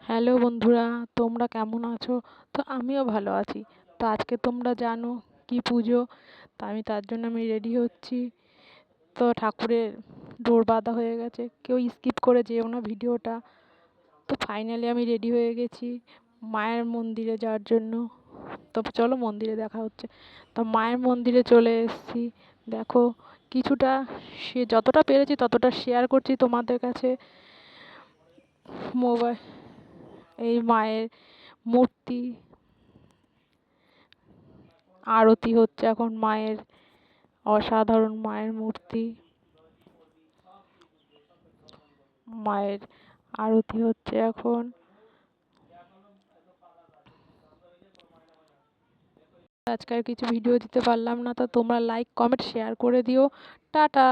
Hello বন্ধুরা, তোমরা কেমন আছো? তো আমিও ভালো আছি। তো আজকে তোমরা জানো কি পুজো? তা আমি তার জন্য রেডি হচ্ছি। তো ঠাকুরের ডোর বাঁধা হয়ে গেছে, কেউ স্কিপ করে যেও না ভিডিওটা। তো ফাইনালি আমি রেডি হয়ে গেছি মায়ের মন্দিরে যাওয়ার জন্য। তো চলো মন্দিরে দেখা হচ্ছে। তো মায়ের মন্দিরে চলে এসেছি। দেখো, কিছুটা সে যতটা পেরেছি ততটা শেয়ার করছি তোমাদের কাছে। মোবাইল, এই মায়ের মূর্তি আরতি হচ্ছে এখন মায়ের, অসাধারণ মায়ের মূর্তি, মায়ের আরতি হচ্ছে এখন। আজকে আর কিছু ভিডিও দিতে পারলাম না, তো তোমরা লাইক কমেন্ট শেয়ার করে দিও। টাটা।